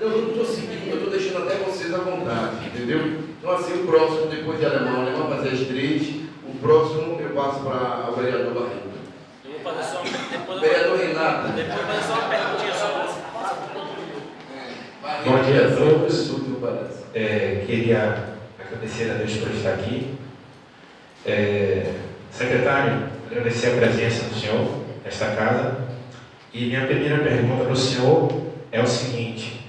Eu não estou seguindo, eu estou deixando até vocês à vontade, entendeu? Então assim, o próximo, depois de alemão fazer as três, o próximo eu passo para o vereador Barreto. Eu vou fazer só depois vereador Renato. Depois eu vou fazer só uma perguntinha só. Bom dia a todos. Queria agradecer a Deus por estar aqui. Secretário, agradecer a presença do senhor nesta casa. E minha primeira pergunta para o senhor é o seguinte: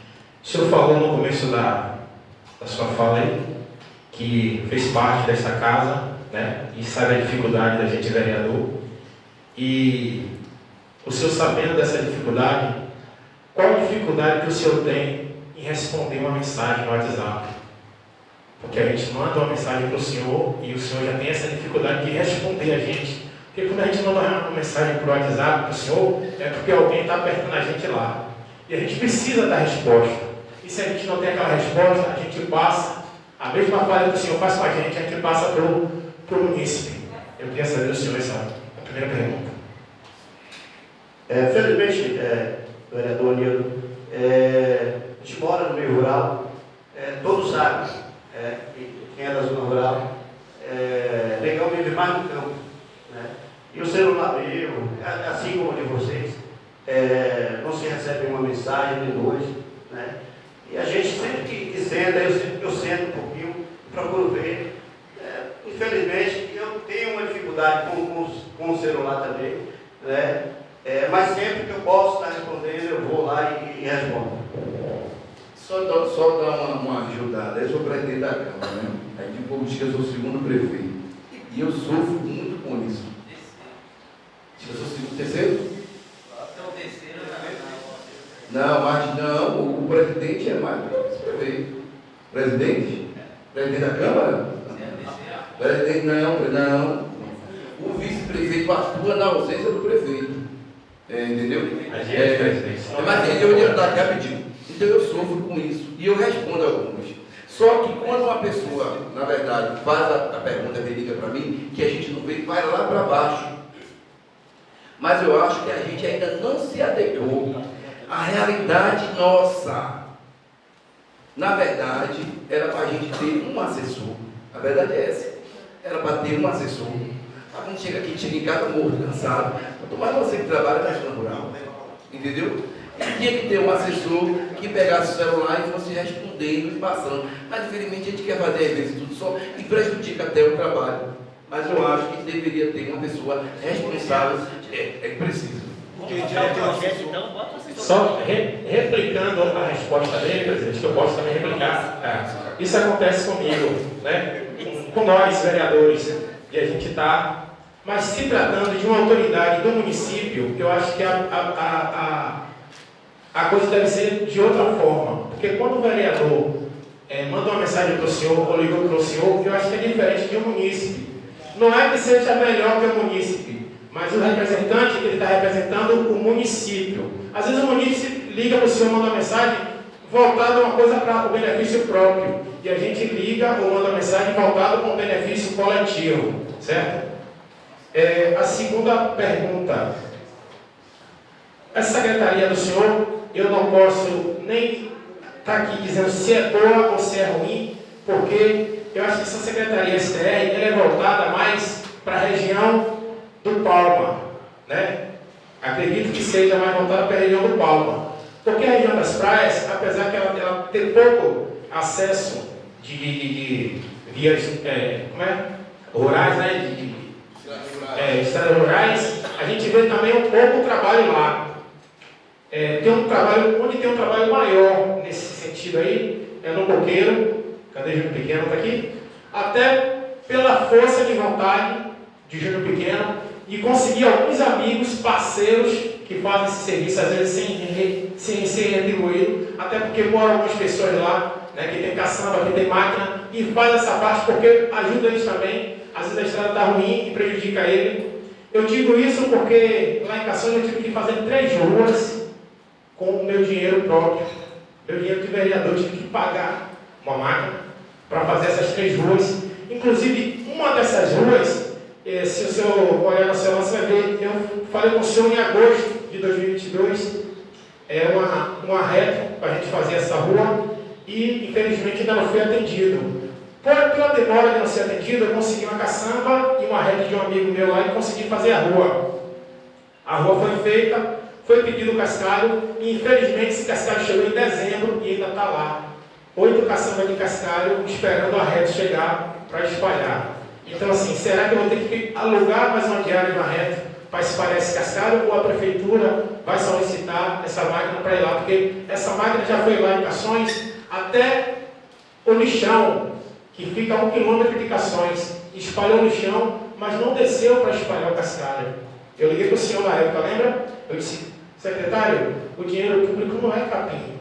o senhor falou no começo da sua fala aí que fez parte desta casa, né, e sabe a dificuldade da gente vereador. E o senhor, sabendo dessa dificuldade, qual a dificuldade que o senhor tem em responder uma mensagem no WhatsApp? Porque a gente manda uma mensagem para o senhor e o senhor já tem essa dificuldade de responder a gente. Porque quando a gente manda uma mensagem para o WhatsApp para o senhor, é porque alguém está apertando a gente lá. E a gente precisa da resposta. E se a gente não tem aquela resposta, a gente passa, a mesma falha que o senhor faz com a gente passa para o munícipe. Eu queria saber do senhor essa a primeira pergunta. Felizmente, vereador Nildo, a gente mora no meio rural, todos sabem, quem é da zona rural, legal vive mais no campo, né? E o celular meu, assim como o de vocês, não se recebe uma mensagem de dois, né? E a gente sempre que senta, eu sento um pouquinho, procuro ver. Infelizmente, eu tenho uma dificuldade com o celular também, né? Mas sempre que eu posso estar respondendo, eu vou lá e respondo. Só dar uma ajudada. Eu sou presidente da Câmara, né? Aí de poucos dias eu sou o segundo prefeito. E eu sofro muito com isso. Eu sou o segundo, terceiro? Não, mas não, o presidente é mais do que o prefeito. Presidente? Presidente da Câmara? Presidente, não. O vice-prefeito atua na ausência do prefeito. Entendeu? Mas eu ia dar rapidinho. Então eu sofro com isso. E eu respondo algumas. Só que quando uma pessoa, na verdade, faz a pergunta verídica para mim, que a gente não vê, vai lá para baixo. Mas eu acho que a gente ainda não se adequou à realidade nossa. Na verdade, era para a gente ter um assessor. A verdade é essa. Era para ter um assessor. Mas quando chega aqui, chega em casa morto, cansado. Mas você que trabalha na zona rural. Entendeu? E tinha que ter um assessor que pegasse o celular e fosse respondendo e passando. Mas, infelizmente, a gente quer fazer às vezes tudo só e prejudica até o trabalho. Mas eu acho que deveria ter uma pessoa responsável. É preciso. Só replicando a resposta dele, presidente, que eu posso também replicar. Isso acontece comigo, né? Com nós, vereadores, e a gente está. Mas se tratando de uma autoridade do município, eu acho que a coisa deve ser de outra forma. Porque quando o vereador manda uma mensagem para o senhor ou liga para o senhor, eu acho que é diferente de um munícipe. Não é que seja melhor que o munícipe, mas o representante, ele está representando o município. Às vezes o munícipe liga para o senhor, manda uma mensagem voltada a uma coisa para o benefício próprio. E a gente liga ou manda uma mensagem voltada para um benefício coletivo. Certo? A segunda pergunta. Essa secretaria do senhor, eu não posso nem estar aqui dizendo se é boa ou se é ruim, porque eu acho que essa secretaria STR ela é voltada mais para a região do Palma, né? Acredito que seja mais voltada para a região do Palma. Porque a região das praias, apesar que ela tem pouco acesso de vias rurais, né? Estradas rurais, a gente vê também um pouco o trabalho lá. Tem um trabalho, onde tem um trabalho maior nesse sentido aí, no Coqueiro. Cadê Júnior Pequeno? Está aqui? Até pela força de vontade de Júnior Pequeno e conseguir alguns amigos, parceiros que fazem esse serviço, às vezes sem ser retribuído, até porque moram algumas pessoas lá, né, que tem caçamba, que tem máquina, e faz essa parte porque ajuda eles também. Às vezes a estrada está ruim e prejudica ele. Eu digo isso porque lá em Caçamba eu tive que fazer 3 ruas com o meu dinheiro próprio. Meu dinheiro de vereador, eu tive que pagar uma máquina para fazer essas 3 ruas. Inclusive, uma dessas ruas, se o senhor olhar no celular, você vai ver, eu falei com o senhor em agosto de 2022, uma reta para a gente fazer essa rua e, infelizmente, ainda não foi atendido. Pela demora de não ser atendido, eu consegui uma caçamba e uma reta de um amigo meu lá e consegui fazer a rua. A rua foi feita, foi pedido o cascalho e, infelizmente, esse cascalho chegou em dezembro e ainda está lá. 8 caçambas de cascalho esperando a reta chegar para espalhar. Então, assim, será que eu vou ter que alugar mais uma diária de uma reta para espalhar esse cascalho ou a prefeitura vai solicitar essa máquina para ir lá? Porque essa máquina já foi lá em Cações até o lixão, que fica a 1 quilômetro de Cações, espalhou o lixão, mas não desceu para espalhar o cascalho. Eu liguei para o senhor na época, lembra? Eu disse, secretário, o dinheiro público não é capim,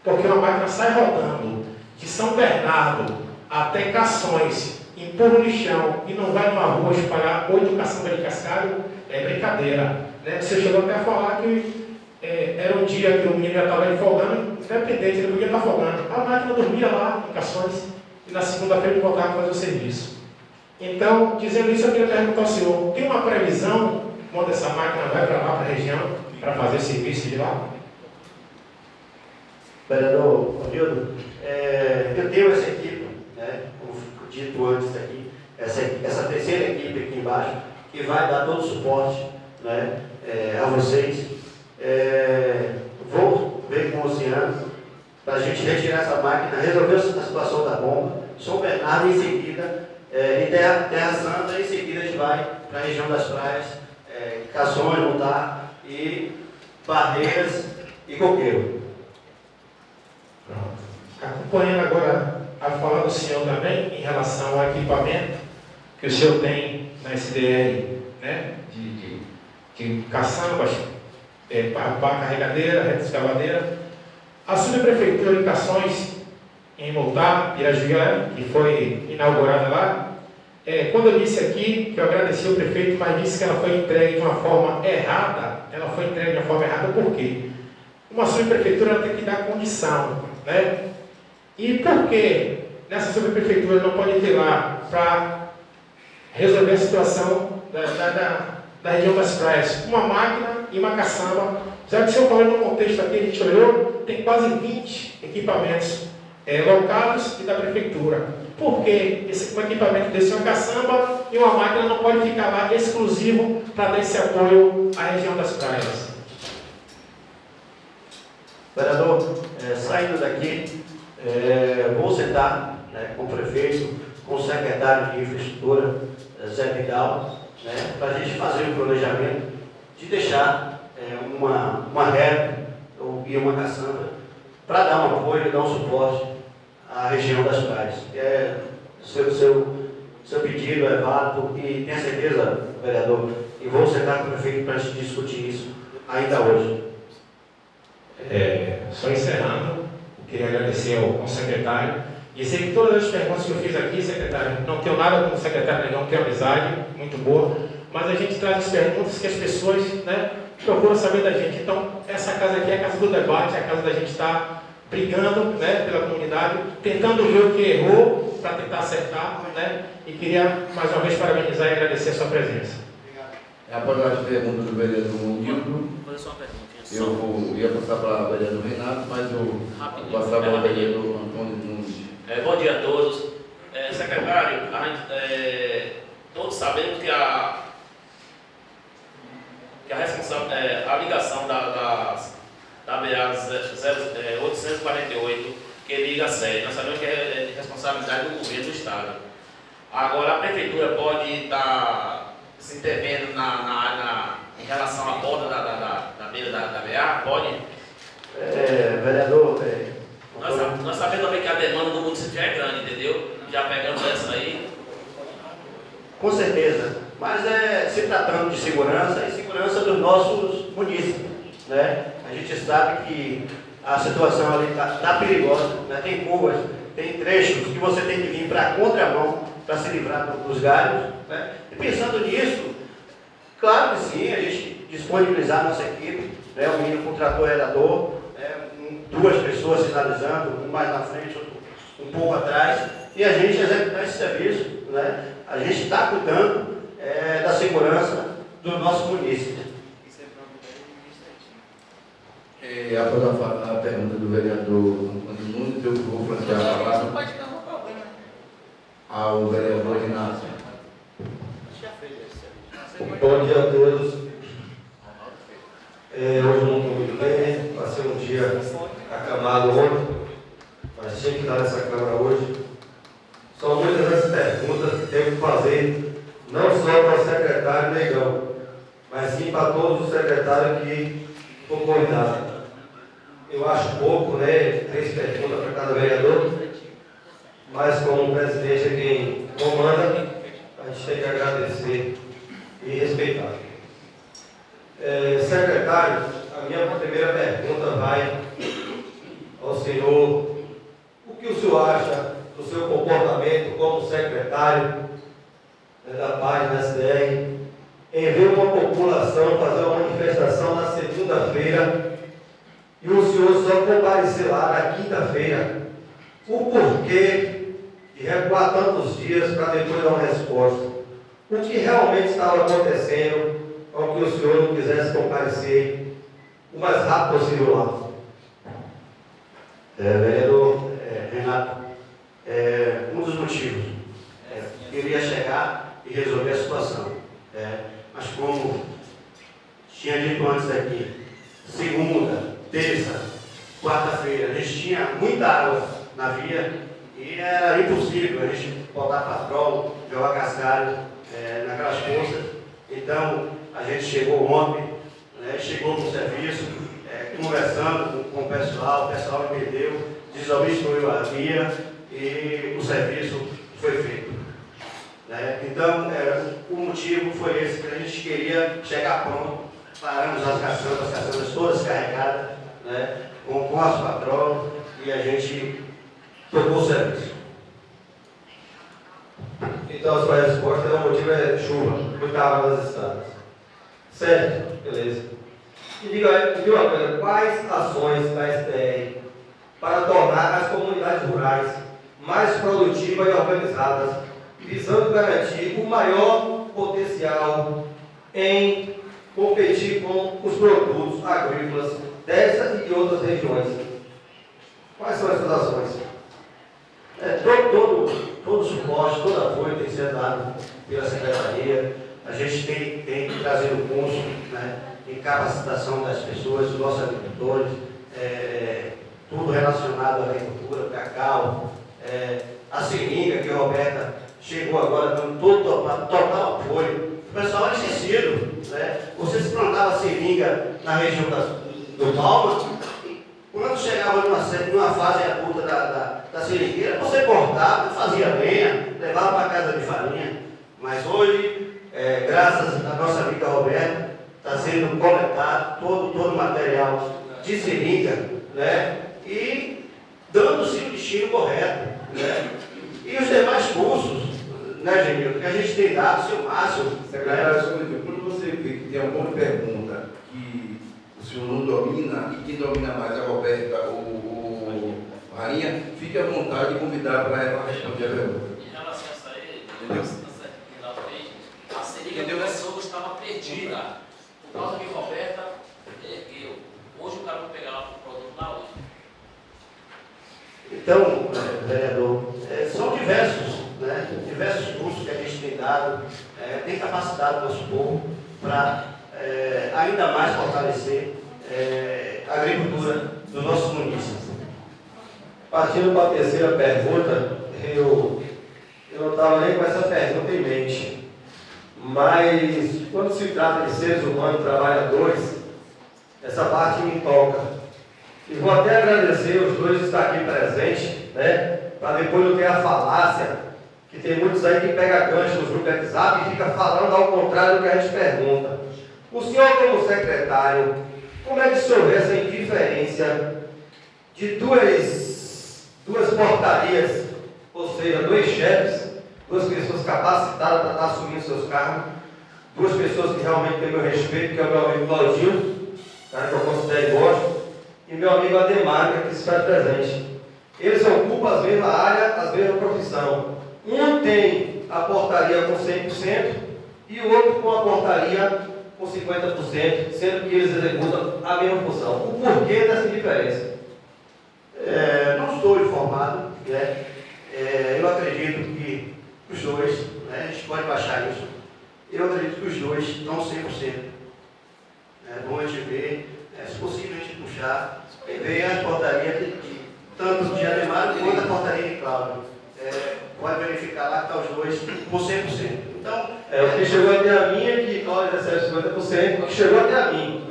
porque uma máquina sai rodando de São Bernardo até Cações, empurra o lixão e não vai numa rua espalhar 8 caçambas de cascalho, é brincadeira. Né? Você chegou até a falar que era um dia que o menino já estava folgando, independente, ele podia estar folgando. A máquina dormia lá em Cações e na segunda-feira ele voltava a fazer o serviço. Então, dizendo isso, eu queria perguntar ao senhor, tem uma previsão quando essa máquina vai para lá, para a região, para fazer serviço de lá? Vereador Ronildo, eu tenho essa equipe, né, como dito antes aqui, essa terceira equipe aqui embaixo, que vai dar todo o suporte, né, a vocês. Vou ver com o Oceano para a gente retirar essa máquina, resolver a situação da bomba, São Bernardo em seguida, e Terra Santa em seguida a gente vai para a região das praias, Cações, Montar e Barreiras e Coqueiro. Acompanhando agora a fala do senhor também em relação ao equipamento que o senhor tem na SDR, né, de caçambas, pá carregadeira, reta escavadeira. A subprefeitura de Cações, em Montar, Pirajuí, que foi inaugurada lá, quando eu disse aqui que eu agradeci ao prefeito, mas disse que ela foi entregue de uma forma errada, por quê? Uma subprefeitura tem que dar condição, né? E por que nessa subprefeitura não pode ter lá para resolver a situação da região das praias? Uma máquina e uma caçamba. Já que o senhor falou no contexto aqui, a gente olhou, tem quase 20 equipamentos locais e da prefeitura. Por que um equipamento desse, uma caçamba e uma máquina não pode ficar lá exclusivo para dar esse apoio à região das praias? Vereador, saindo daqui, vou sentar, né, com o prefeito, com o secretário de infraestrutura, Zé Vidal, né, para a gente fazer um planejamento de deixar uma reta e uma caçamba para dar um apoio, dar um suporte à região das praias. Seu pedido é válido e tenha certeza, vereador, e vou sentar com o prefeito para a gente discutir isso ainda hoje. Só encerrando, eu queria agradecer ao secretário. E sei que todas as perguntas que eu fiz aqui, secretário, não tenho nada com o secretário, não tenho amizade muito boa, mas a gente traz as perguntas que as pessoas, né, procuram saber da gente. Então, essa casa aqui é a casa do debate, é a casa da gente estar brigando, né, pela comunidade, tentando ver o que errou para tentar acertar, né, e queria mais uma vez parabenizar e agradecer a sua presença. Após as perguntas do vereador Nildo, Vou fazer só uma perguntinha. eu ia passar para o vereador Renato, mas eu vou passar para o vereador Antônio Nunes. Bom dia a todos. Secretário, todos sabemos que a ligação da BA 848, que liga a sede, nós sabemos que é de responsabilidade do governo do Estado. Agora, a Prefeitura pode estar se intervendo em relação à borda da beira da BA? Pode? Vereador, Nós sabemos também que a demanda do município já é grande, entendeu? Já pegamos essa aí. com certeza, mas se tratando de segurança, e segurança dos nossos munícipes, né? A gente sabe que a situação ali está perigosa, né? Tem curvas, tem trechos que você tem que vir para a contramão para se livrar dos galhos, né? E pensando nisso, claro que sim, a gente disponibilizar a nossa equipe, né? O menino com trator redador, duas pessoas sinalizando, um mais na frente, outro um pouco atrás, e a gente executar esse serviço, né? A gente está cuidando da segurança do nosso município. Após a pergunta do vereador Antônio Nunes, eu vou franquear a palavra ao vereador Inácio. Bom dia a todos. Hoje não estou muito bem, passei um dia acamado ontem, mas tinha que estar nessa Câmara hoje. São muitas as perguntas que tenho que fazer, não só para o secretário Negão, mas sim para todos os secretários que for convidado. Eu acho pouco, né? 3 perguntas para cada vereador, mas como o presidente é quem comanda, a gente tem que agradecer e respeitar. Secretário, a minha primeira pergunta vai ao senhor. O que o senhor acha do seu comportamento como secretário da página SDR em ver uma população fazer uma manifestação na segunda-feira e o senhor só comparecer lá na quinta-feira? O porquê de recuar tantos dias para depois dar uma resposta? O que realmente estava acontecendo ao que o senhor não quisesse comparecer o mais rápido possível lá? Vereador Renato, um dos motivos, queria chegar e resolver a situação, mas como tinha dito antes aqui, segunda, terça, quarta-feira, a gente tinha muita água na via e era impossível a gente botar patrão, jogar cascalho naquelas poças. Então a gente chegou ontem, chegou no serviço, conversando com o pessoal entendeu, desobstruiu a via e o serviço foi feito. Então, o motivo foi esse, que a gente queria chegar pronto, paramos as caçambas todas carregadas, com as patroas, e a gente tocou o serviço. Então, a sua resposta o motivo é chuva, muita água nas estradas. Certo? Beleza. E diga uma coisa, quais ações da STR para tornar as comunidades rurais mais produtivas e organizadas, visando garantir o maior potencial em competir com os produtos agrícolas dessa e de outras regiões? Quais são essas ações? Todo o suporte, todo o apoio tem sido dado pela Secretaria. A gente tem trazido curso, em capacitação das pessoas, dos nossos agricultores, tudo relacionado à agricultura, cacau, a seringa, que a Roberta chegou agora dando total apoio. O pessoal é esquecido, Você se plantava seringa na região do Palma, e quando chegava numa fase adulta da seringueira, você cortava, fazia lenha, levava para casa de farinha. Mas hoje, graças à nossa amiga Roberta, está sendo coletado todo o material de seringa, e dando-se o destino correto, E os demais cursos, Genildo, que a gente tem dado, seu Márcio. Secretário, quando você vê que tem alguma pergunta que o senhor não domina, e quem domina mais é a Roberta ou Rainha, fique à vontade de convidar para ela responder a pergunta. Em relação a isso aí, a seringa do pessoa estava perdida. Por causa que Roberta ergueu. Hoje o cara vai pegar lá o produto na hoje. Então, vereador, são diversos cursos que a gente tem dado, tem capacitado o nosso povo para ainda mais fortalecer a agricultura do nosso município. Partindo para a terceira pergunta, eu não estava nem com essa pergunta em mente, mas quando se trata de seres humanos, trabalhadores, essa parte me toca. E vou até agradecer os dois estar aqui presentes, para depois não ter a falácia, que tem muitos aí que pega gancho nos grupos de WhatsApp e fica falando ao contrário do que a gente pergunta. O senhor, como secretário, como é que o senhor vê essa indiferença de duas portarias, ou seja, 2 chefes, 2 pessoas capacitadas para estar assumindo seus cargos, 2 pessoas que realmente têm meu respeito, que é o meu amigo Claudinho, que eu considero e gosto, e meu amigo Ademar, que aqui está presente. Eles ocupam as mesmas áreas, as mesmas profissão. Um tem a portaria com 100% e o outro com a portaria com com 50%, sendo que eles executam a mesma função. O porquê dessa diferença? Não estou informado, né? Eu acredito que os dois, né? A gente pode baixar isso, eu acredito que os dois estão 100%. Bom a gente ver, se possível a gente puxar, e ver as portarias tanto de Ademar quanto a portaria de Cláudio. Pode verificar lá que está os dois com 100%. Então, O que chegou até a mim é que Cláudio recebe 50%, o que chegou até a mim.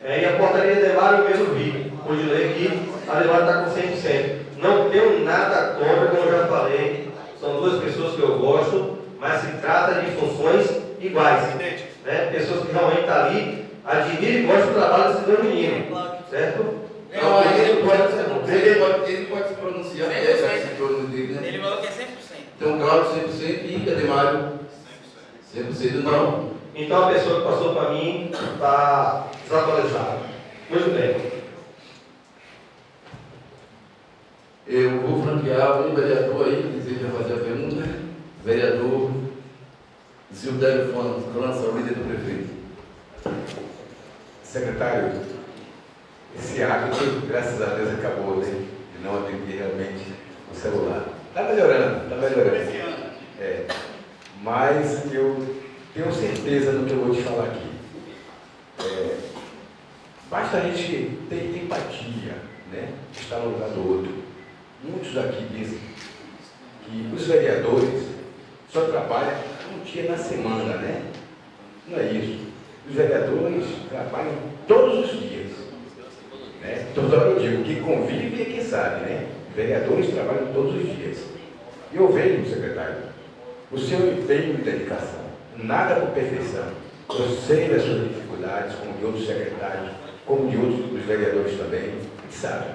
E a portaria de Ademar eu mesmo vi. Pude ler que a Ademar está com 100%. Não tenho nada contra, como eu já falei. São duas pessoas que eu gosto, mas se trata de funções iguais. Né? Pessoas que realmente estão ali, admiram e gostam do trabalho desses dois meninos. Certo? Não, ele pode se pronunciar. Ele falou que é 100%. Então, Cláudio 100% e Ademário 100% não. Então a pessoa que passou para mim está desatualizada. Muito bem. Eu vou franquear o vereador aí que deseja fazer a pergunta. Vereador Zildério França, o líder do prefeito. Secretário, esse hábito, graças a Deus, acabou, né? De não atender realmente o celular. Está melhorando, está melhorando. Mas eu tenho certeza no que eu vou te falar aqui. Basta a gente ter empatia, né? Estar no lugar do outro. Muitos aqui dizem que os vereadores só trabalham um dia na semana, né? Não é isso. Os vereadores trabalham todos os dias. Né? Toda hora eu digo, quem convive é quem sabe, né? Os vereadores trabalham todos os dias. E eu vejo, secretário, o seu empenho e dedicação. Nada por perfeição. Eu sei das suas dificuldades, como de outros secretários, como de outros dos vereadores também. A gente sabe.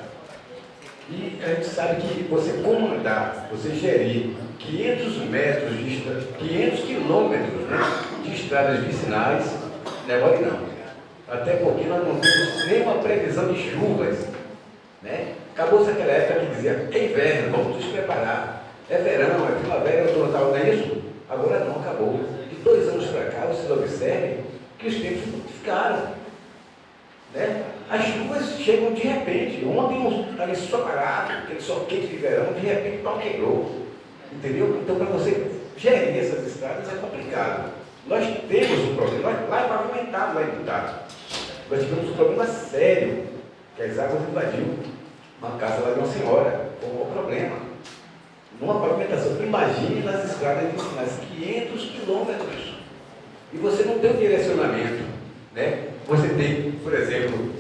E a gente sabe que você comandar, você gerir 500 metros de estrada, 500 quilômetros, né, de estradas vicinais, não é mole não. Até porque nós não temos nenhuma previsão de chuvas. Né? Acabou-se aquela época que dizia, é inverno, vamos nos preparar. É verão, é primavera, é outono, não é isso? Agora não, acabou. De 2 anos para cá, vocês observem que os tempos modificaram. Né? As chuvas chegam de repente. Ontem estava ensolarado, aquele sol quente de verão, de repente o pau quebrou. Entendeu? Então, para você gerir essas estradas é complicado. Nós temos um problema, lá é pavimentado, lá é deputado. Nós tivemos um problema sério, que as águas invadiram uma casa lá de uma senhora. Qual o problema? Numa pavimentação. Imagine nas estradas vicinais, 500 quilômetros. E você não tem um direcionamento. Né? Você tem, por exemplo,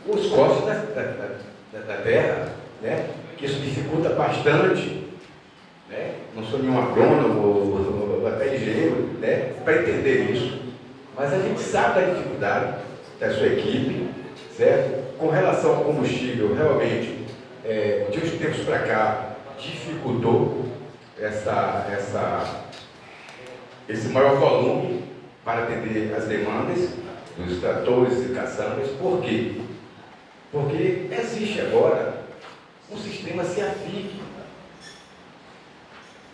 os cortes da terra, né? Que isso dificulta bastante. Né? Não sou nenhum agrônomo ou até engenheiro, né? Para entender isso. Mas a gente sabe da dificuldade da sua equipe, certo? Com relação ao combustível, realmente, de uns tempos para cá, dificultou esse maior volume para atender as demandas dos tratores e caçambas. Por quê? Porque existe agora um sistema CEAFIC.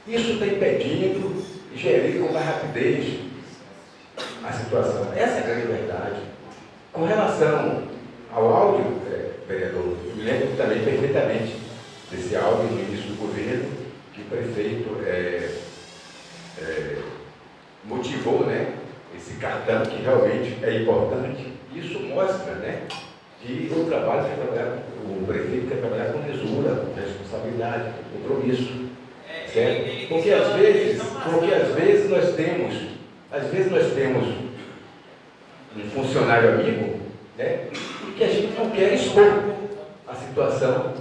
Isso está impedindo gerir com mais rapidez a situação. Essa é a grande verdade. Com relação ao áudio, vereador, eu me lembro também perfeitamente desse áudio no início do governo, que o prefeito motivou, né, esse cartão que realmente é importante. Isso mostra, né, que o trabalho quer trabalhar, o prefeito quer trabalhar com mesura, com responsabilidade, com compromisso. Certo? Porque às vezes nós temos um funcionário amigo, né, que a gente não quer expor a situação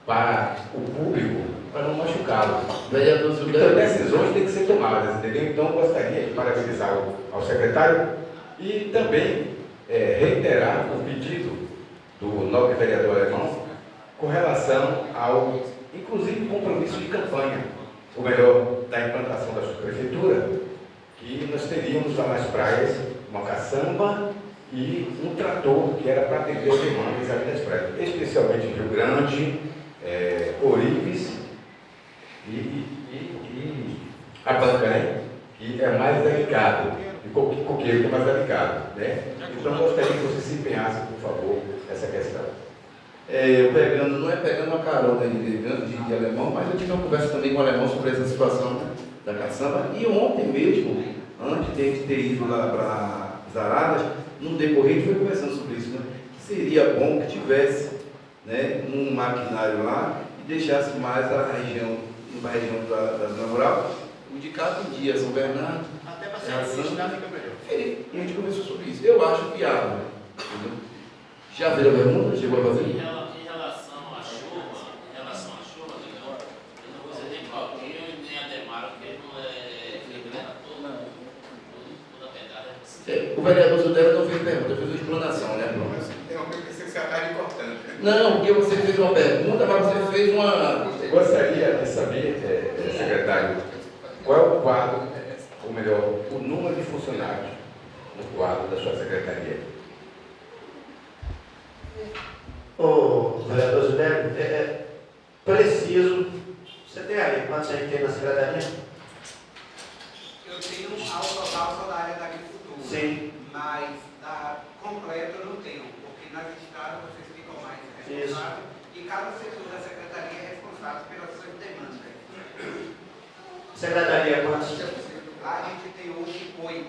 para o público, para não machucá-lo. Então, decisões têm que ser tomadas, entendeu? Então, eu gostaria de parabenizar ao secretário e também reiterar o pedido do nobre vereador Alemão com relação ao, inclusive, compromisso de campanha, ou melhor, da implantação da subprefeitura, que nós teríamos lá nas praias uma caçamba e um trator que era para atender as demandas ali das praias, especialmente Rio Grande, Orives e a Banca, né? Que é mais delicado. de coqueiro, que é mais delicado, né? Então, eu gostaria que você se empenhasse, por favor, nessa questão. Não é pegando uma carona de alemão, mas eu tive uma conversa também com o alemão sobre essa situação da caçamba. E ontem mesmo, antes de a gente ter ido lá para Araras, no decorrer, a gente foi conversando sobre isso, né? Que seria bom que tivesse, né, um maquinário lá e deixasse mais a região, uma região da zona rural, indicado em dia, São Bernardo. Até para ser administrado fica melhor. E a gente conversou sobre isso. Eu acho viável. Entendeu? Já viram a pergunta? Chegou a fazer? Em relação à chuva, legal, eu não vou dizer nem Claudinho nem Ademar, porque não é toda pedrada. O vereador Sudero não fez pergunta, eu fiz uma explanação, né? Tem uma coisa que você acaba importante. Não, porque você fez uma pergunta, mas você fez uma. Gostaria de saber, secretário, qual é o quadro, ou melhor, o número de funcionários no quadro da sua secretaria? Ô, vereador Zidane, preciso. Você tem aí quantos você tem na secretaria? Eu tenho ao total só da área da agricultura. Sim. Mas da completa eu não tenho, porque nas estradas vocês ficam mais responsáveis e cada setor da secretaria é responsável pelas suas demandas. Secretaria quantos? Lá a gente tem hoje 8.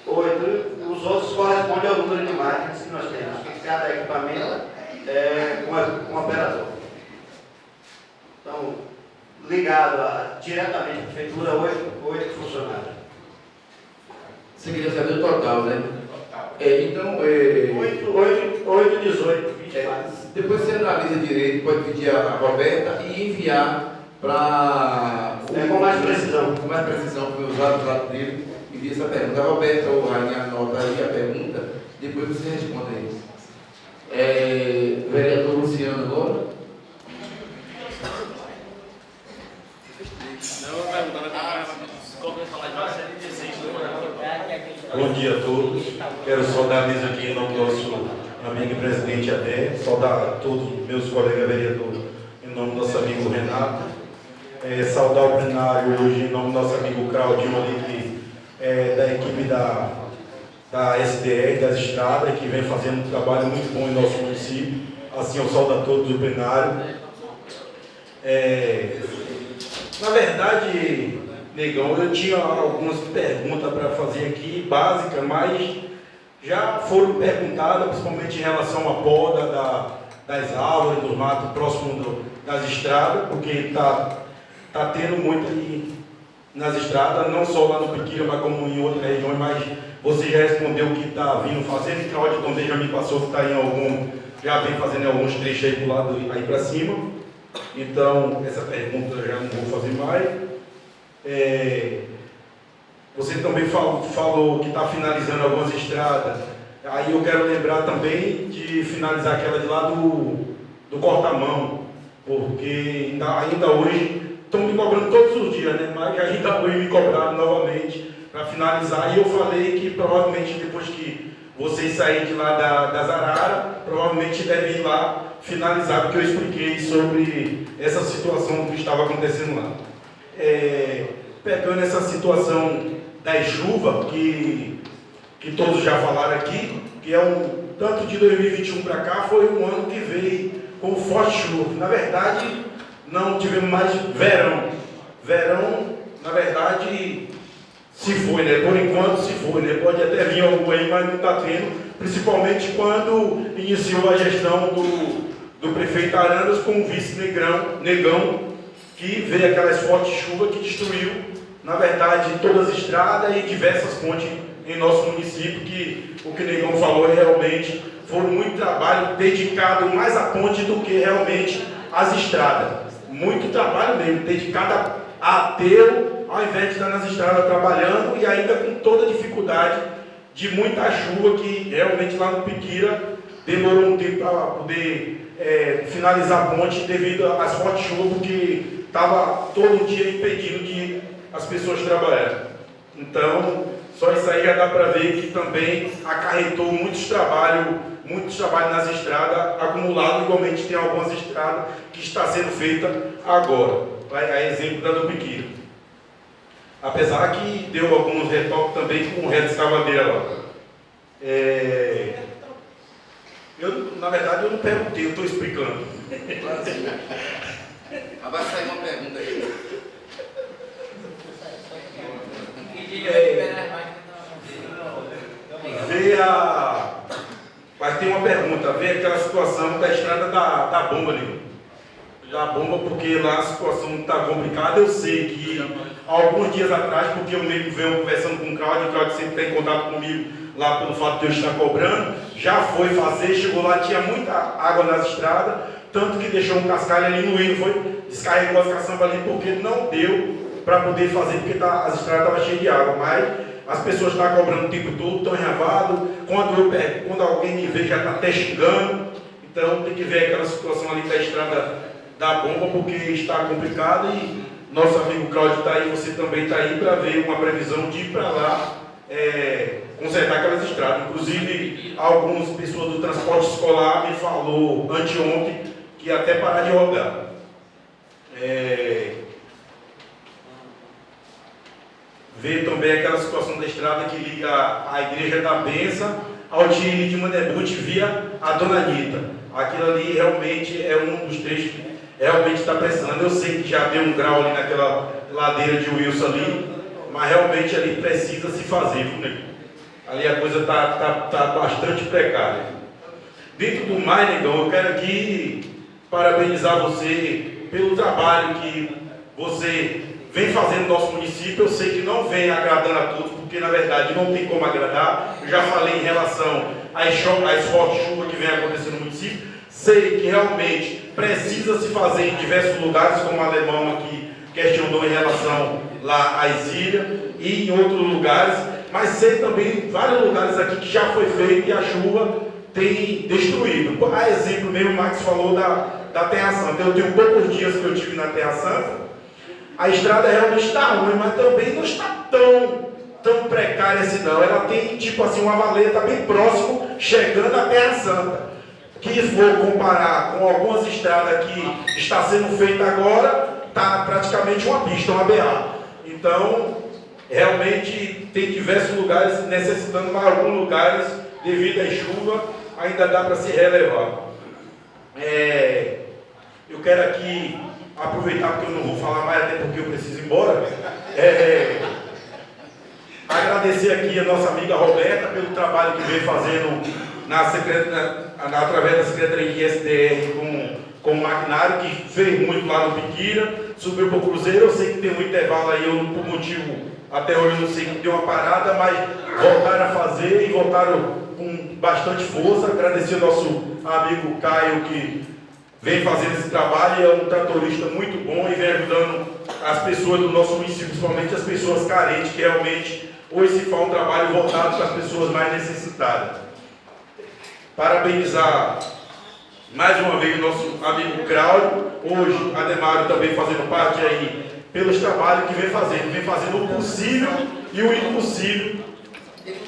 8. Os outros correspondem ao número de máquinas que nós temos. Cada equipamento com um operador. Então, ligado diretamente à prefeitura, 8 funcionários. Você queria saber o total, né? Então, 8, 18, 24. depois você analisa direito, pode pedir a Roberta e enviar para. Com mais precisão. Com mais precisão, para os dados dele, envia essa pergunta. A Roberta ou a Rainha anota aí a pergunta, depois você responde aí. Vereador Luciano agora. Bom dia a todos. Quero saudar a mesa aqui em nome do nosso amigo e presidente Adé, saudar todos os meus colegas vereadores em nome do nosso amigo Renato, saudar o plenário hoje em nome do nosso amigo Claudinho ali, que é da equipe da SDR, das estradas, que vem fazendo um trabalho muito bom em nosso município. Assim, eu saúdo a todos do plenário. Na verdade, Negão, eu tinha algumas perguntas para fazer aqui, básicas, mas já foram perguntadas, principalmente em relação à poda das árvores, do mato próximo das estradas, porque está tendo muito aí nas estradas, não só lá no Piquira, mas como em outras regiões, mas você já respondeu o que está vindo fazendo, e Cláudio também já me passou que está já vem fazendo alguns trechos aí do lado aí para cima. Então, essa pergunta eu já não vou fazer mais. Você também falou que está finalizando algumas estradas. Aí eu quero lembrar também de finalizar aquela de lá do corta-mão, porque ainda hoje estão me cobrando todos os dias, né? Mas ainda hoje me cobraram novamente para finalizar. E eu falei que provavelmente depois que vocês saírem de lá das Araras, provavelmente devem ir lá finalizar, porque eu expliquei sobre essa situação que estava acontecendo lá. Pegando essa situação das chuvas, que todos já falaram aqui, que tanto de 2021 para cá foi um ano que veio com forte chuva. Na verdade, não tivemos mais verão. Verão, na verdade, se foi, né? Por enquanto se foi, né? Pode até vir algum aí, mas não está tendo, principalmente quando iniciou a gestão do prefeito Arandas com o vice Negão, que veio aquelas fortes chuvas que destruiu, na verdade, todas as estradas e diversas pontes em nosso município, que o que Negão falou realmente foi muito trabalho dedicado mais à ponte do que realmente às estradas. Muito trabalho mesmo, dedicado a aterro, ao invés de estar nas estradas trabalhando, e ainda com toda a dificuldade de muita chuva, que realmente lá no Piquira demorou um tempo para poder finalizar a ponte devido às fortes chuvas, porque estava todo dia impedindo de as pessoas trabalharem. Então, só isso aí já dá para ver que também acarretou muitos trabalhos nas estradas acumulados. Igualmente tem algumas estradas que está sendo feita agora. A exemplo da do Piquira. Apesar que deu alguns retoques também com o resto de escavadeira lá. Na verdade, eu não perguntei, eu estou explicando. Mas vai sair uma pergunta aí. Mas tem uma pergunta, vê aquela situação da estrada da bomba ali. Da bomba, porque lá a situação está complicada. Eu sei que alguns dias atrás, porque eu mesmo venho conversando com o Cláudio sempre tem contato comigo lá pelo fato de eu estar cobrando, já foi fazer, chegou lá, tinha muita água nas estradas, tanto que deixou um cascalho ali no hino, foi, descarregou as caçambas ali porque não deu para poder fazer, porque as estradas estavam cheias de água, mas as pessoas estão cobrando o tempo todo, estão enravadas, quando alguém me vê já está até xingando, então tem que ver aquela situação ali da estrada da bomba, porque está complicado e nosso amigo Cláudio está aí, você também está aí para ver uma previsão de ir para lá consertar aquelas estradas. Inclusive, algumas pessoas do transporte escolar me falou anteontem que ia até parar de rodar. Ver também aquela situação da estrada que liga a Igreja da Benção ao Tile de Mandebuti via a Dona Anitta. Aquilo ali realmente é um dos trechos que realmente está precisando. Eu sei que já deu um grau ali naquela ladeira de Wilson ali, mas realmente ali precisa se fazer, viu, nego? Ali a coisa tá bastante precária. Dentro do mais, negão, eu quero aqui parabenizar você pelo trabalho que você vem fazendo no nosso município. Eu sei que não vem agradando a todos, porque na verdade não tem como agradar. Eu já falei em relação às fortes chuvas que vem acontecendo no município. Sei que realmente precisa se fazer em diversos lugares, como o alemão aqui questionou em relação lá às ilhas e em outros lugares, mas sei também vários lugares aqui que já foi feito e a chuva tem destruído. A exemplo mesmo, o Max falou da Terra Santa. Eu tenho poucos dias que eu estive na Terra Santa. A estrada realmente está ruim, mas também não está tão precária assim não. Ela tem tipo assim uma valeta bem próximo, chegando à Terra Santa. Que for comparar com algumas estradas que está sendo feita agora, está praticamente uma pista, uma BA. Então, realmente tem diversos lugares necessitando, mas alguns lugares, devido à chuva, ainda dá para se relevar. Eu quero aqui aproveitar, porque eu não vou falar mais, até porque eu preciso ir embora. Agradecer aqui a nossa amiga Roberta pelo trabalho que veio fazendo através da Secretaria de SDR com o maquinário, que fez muito lá no Piquira, subiu para o Cruzeiro. Eu sei que tem um intervalo aí, eu por motivo, até hoje eu não sei que deu uma parada, mas voltaram a fazer e voltaram com bastante força. Agradecer ao nosso amigo Caio, que vem fazendo esse trabalho, é um tratorista muito bom e vem ajudando as pessoas do nosso município, principalmente as pessoas carentes, que realmente hoje se faz um trabalho voltado para as pessoas mais necessitadas. Parabenizar mais uma vez o nosso amigo Cláudio, hoje Ademário também fazendo parte aí, pelos trabalhos que vem fazendo o possível e o impossível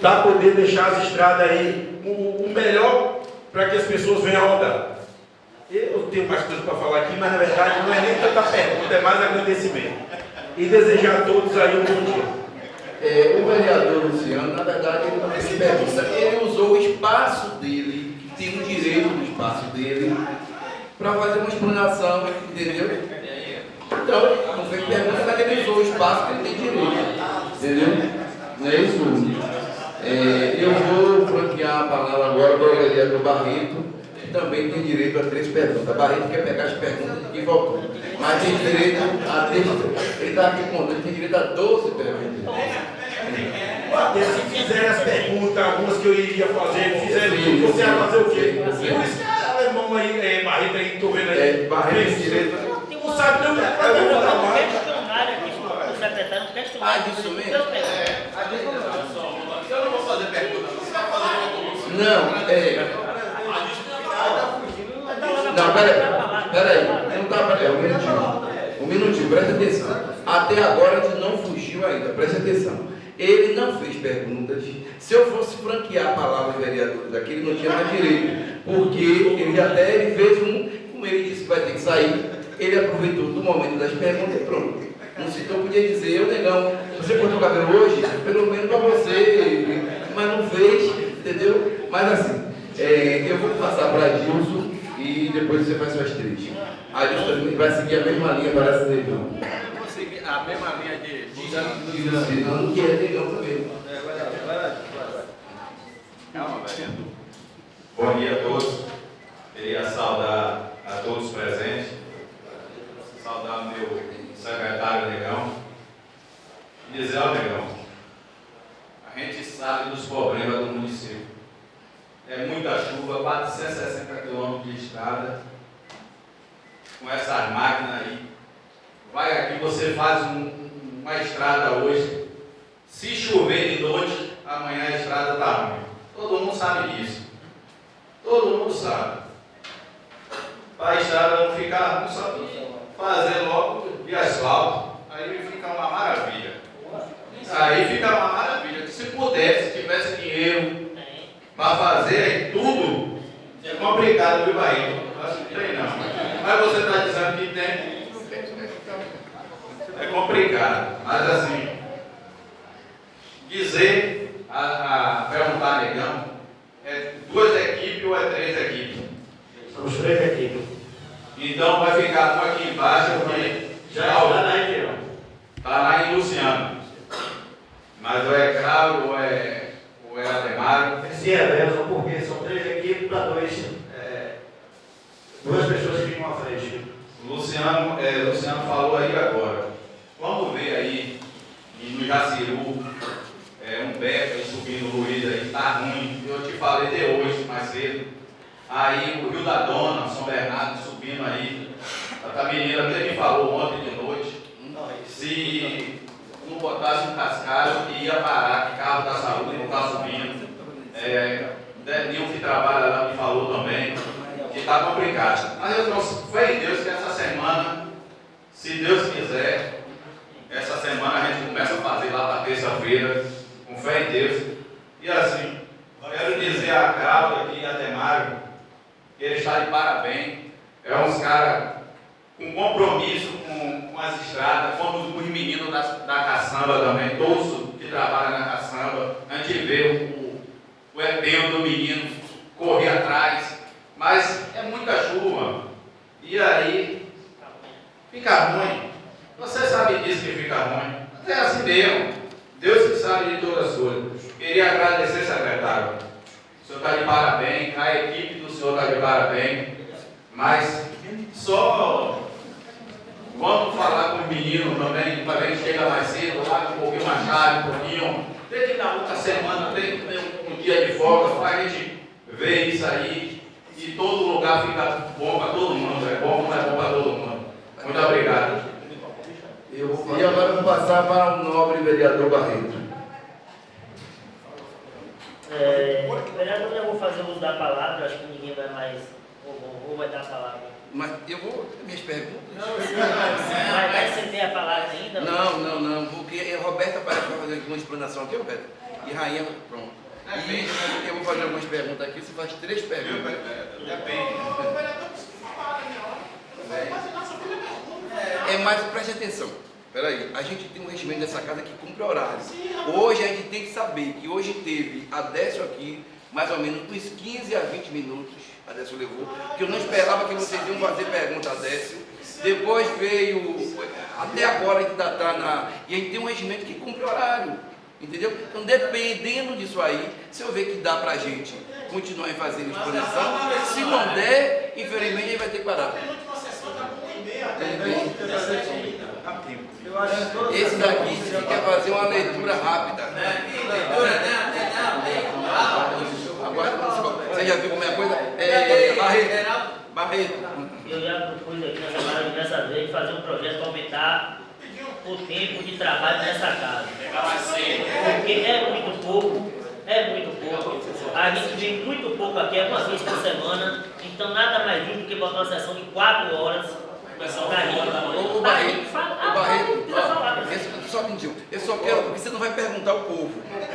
para poder deixar as estradas aí o melhor para que as pessoas venham rodar. Eu tenho mais coisas para falar aqui, mas na verdade não é nem tanta pergunta, é mais agradecimento. E desejar a todos aí um bom dia. O vereador Luciano, na verdade, ele não fez pergunta. Ele usou o espaço dele, que tem o direito do espaço dele, para fazer uma explanação, entendeu? Então, não fez pergunta, mas ele usou o espaço que ele tem direito, entendeu? Não é isso? Eu vou franquear a palavra agora para o vereador Barreto, que também tem direito a 3 perguntas. Barreto quer pegar as perguntas e voltou. Mas tem direito a 10. Ele está aqui contando, ele tem direito a 12 perguntas. Se fizerem as perguntas, algumas que eu iria fazer, fizerem tudo, você vai fazer o quê? Por isso que o alemão aí, Barreto aí, estou vendo aí. Barreto tem direito. Não sabe nem o que é fazer o trabalho. Isso mesmo? Eu não vou fazer pergunta, você vai fazer uma Não, Não, peraí. Não tá, um minutinho, presta atenção. Até agora a gente não fugiu ainda, presta atenção. Ele não fez perguntas. Se eu fosse franquear a palavra ao vereador daqui, ele não tinha mais direito. Porque ele fez como ele disse que vai ter que sair, ele aproveitou do momento das perguntas e pronto. Não citou, podia dizer, Negão, você cortou o cabelo hoje? Pelo menos para você, mas não fez, entendeu? Mas assim, eu vou passar para Adilson e depois você faz suas três. Adilson vai seguir a mesma linha, parece Negão. Eu vou seguir a mesma linha de... Não quer Negão também. Vai. Calma, vereador. Bom dia a todos. Queria saudar a todos presentes, saudar o meu secretário Negão e dizer ao Negão, a gente sabe dos problemas do município. É muita chuva, 460 quilômetros de estrada, com essas máquinas aí. Vai aqui, você faz uma estrada hoje, se chover de noite, amanhã a estrada está ruim. Todo mundo sabe disso. Todo mundo sabe. Para a estrada não ficar ruim, só fazer logo de asfalto. Aí fica uma maravilha. Aí fica uma maravilha. Se pudesse, se tivesse dinheiro para fazer tudo, é complicado, viu, Bahia? Acho que tem não. Mas você está dizendo que tem. É complicado. Mas assim, dizer, perguntar a Negão, é 2 equipes ou é 3 equipes? Somos 3 equipes. Então vai ficar um aqui embaixo, porque Já está na região. está lá em Luciano. Mas ou é Cláudio ou é Ademar. Esse é Everson, porque são 3 equipes para 2 pessoas que ficam à frente. Luciano falou aí agora. Vamos ver aí, no Jaciru, Humberto aí subindo o Luiz aí, tá ruim. Eu te falei de hoje, mais cedo. Aí o Rio da Dona, São Bernardo subindo aí. A menina até me falou ontem de noite. Se não botasse um cascalho, que ia parar, que carro da saúde não está subindo. Deninho que trabalha lá me falou também, que está complicado. Mas eu trouxe fé em Deus que essa semana, se Deus quiser, essa semana a gente começa a fazer lá para terça-feira, com fé em Deus. E assim, quero dizer a Cláudia e a Demário, que ele está de parabéns. É uns caras com compromisso com as estradas, como os meninos da caçamba também, todos que trabalham na caçamba. A gente vê o empenho do menino correr atrás, mas é muita chuva. E aí fica ruim. Você sabe disso que fica ruim. Mas é assim mesmo. Deus que sabe de todas as coisas. Queria agradecer, secretário. O senhor está de parabéns, a equipe do senhor está de parabéns. Mas só vamos falar com o menino também, para ver que chega mais cedo, lá um pouquinho mais tarde, um pouquinho. Tem que na outra semana, tem que ter um dia de folga para a gente ver isso aí. E todo lugar fica bom para todo mundo. É bom, mas é bom para todo mundo. Muito obrigado. E agora vamos passar para o nobre vereador Barreto. Vereador, eu vou fazer uso da palavra, acho que ninguém vai mais, ou vai dar a palavra. Mas eu vou ter minhas perguntas. Mas você tem a palavra ainda? Não, porque a Roberta vai fazer aqui uma explanação aqui, Roberta. E Rainha, pronto. E eu vou fazer algumas perguntas aqui, você faz 3 perguntas. Mas preste atenção. Peraí, a gente tem um regimento dessa casa que cumpre horário. Hoje a gente tem que saber que hoje teve a Décio aqui, mais ou menos uns 15 a 20 minutos, a Décio levou, que eu não esperava que vocês iam fazer pergunta a Décio. Depois veio, até agora a gente está e a gente tem um regimento que cumpre horário, entendeu? Então dependendo disso aí, se eu ver que dá pra gente continuar fazendo exposição, se não der, infelizmente a gente vai ter que parar. Esse daqui você quer fazer uma leitura rápida. Agora, você já viu como é a coisa? Barreto. Eu já propus aqui nessa maravilha dessa vez fazer um projeto para aumentar o tempo de trabalho nessa casa. Porque é muito pouco. A gente vem muito pouco aqui, é uma vez por semana. Então nada mais justo do que botar uma sessão de 4 horas. O Barreto, só mentiu. Eu só quero, porque você não vai perguntar ao povo.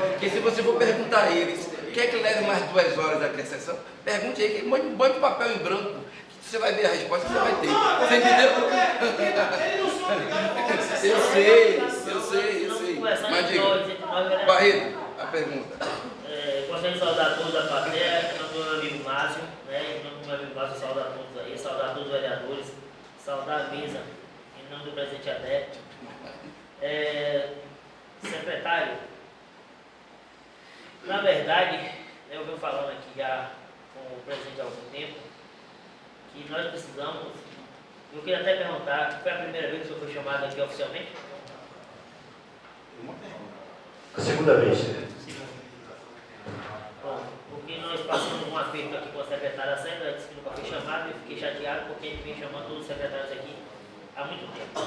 Porque se você for perguntar a eles, quer que leve mais 2 horas aqui a sessão? Pergunte aí, que põe papel em branco, que você vai ver a resposta que você vai ter. Você entendeu? Eu sei. Conversando Mas entre nós, diga, Barreto, a pergunta. Gostaria de saudar todos da plateia, em nome do meu amigo Márcio, né? Em nome do meu amigo Márcio, saudar todos aí, saudar todos os vereadores, saudar a mesa, em nome do presidente Adé. Secretário, na verdade, eu venho falando aqui já com o presidente há algum tempo, que nós precisamos, eu queria até perguntar, foi a primeira vez que o senhor foi chamado aqui oficialmente? A segunda vez. Bom, porque nós passamos um aperto aqui com a secretária Sandra, ela disse que nunca foi chamada, eu fiquei chateado porque a gente vem chamando todos os secretários aqui há muito tempo.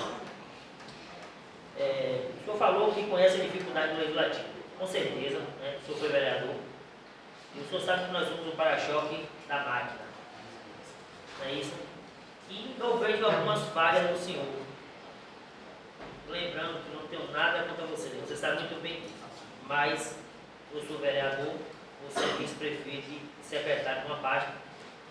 O senhor falou que conhece a dificuldade do legislativo, com certeza, né? O senhor foi vereador, e o senhor sabe que nós somos o para-choque da máquina, não é isso? E eu vejo algumas falhas do senhor, lembrando que não tenho nada contra você sabe muito bem disso, mas eu sou vereador, você é vice-prefeito e secretário de uma pasta,